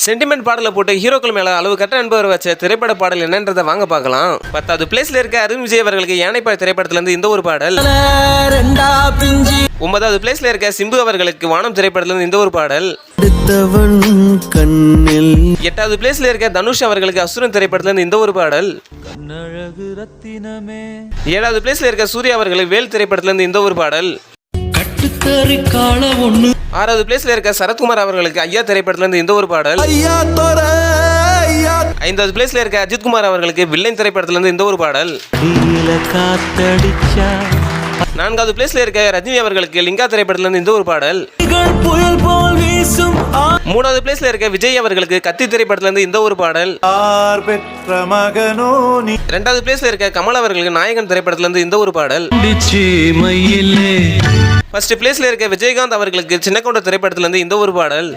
Sentiment பாடலை போட்டு ஹீரோக்கள் மேல அளவு கட்ட அன்பு வச்ச திரைப்பட பாடல் என்னன்றதை வாங்க பார்க்கலாம். 10வது பிளேஸ்ல இருக்க அருண் விஜய் அவர்களுக்கு யானைப்பாய் திரைப்படத்துல இருந்து இந்த ஒரு பாடல். 9வது பிளேஸ்ல இருக்க சிம்பு அவர்களுக்கு வானம் திரைப்படத்துல இருந்து இந்த ஒரு பாடல். 8வது பிளேஸ்ல இருக்க தனுஷ் அவர்களுக்கு அசுரன் திரைப்படத்துல இருந்து இந்த ஒரு பாடல். 7வது பிளேஸ்ல இருக்க சூர்யா அவர்களுக்கு வேல் திரைப்படத்துல இருந்து இந்த ஒரு பாடல். 6வது பிளேஸ்ல இருக்க சரத்குமார் அவர்களுக்கு ஐயா திரைப்படத்துல இருந்து இந்த ஒரு பாடல். 5வது பிளேஸ்ல இருக்க அஜித்குமார் அவர்களுக்கு வில்லன் திரைப்படத்துல இருந்து இந்த ஒரு பாடல். 4வது பிளேஸ்ல இருக்க ரஜினி அவர்களுக்கு லிங்கா திரைப்படத்துல இருந்து இந்த ஒரு பாடல். 3வது பிளேஸ்ல இருக்க விஜய் அவர்களுக்கு கத்தி திரைப்படத்துல இருந்து இந்த ஒரு பாடல். 2வது பிளேஸ்ல இருக்க கமல் அவர்களுக்கு நாயகன் திரைப்படத்துல இருந்து இந்த ஒரு பாடல். 1st பிளேஸ்ல இருக்க விஜயகாந்த் அவர்களுக்கு சின்னக்கவுண்டர் திரைப்படத்துல இருந்து இந்த ஒரு பாடல்.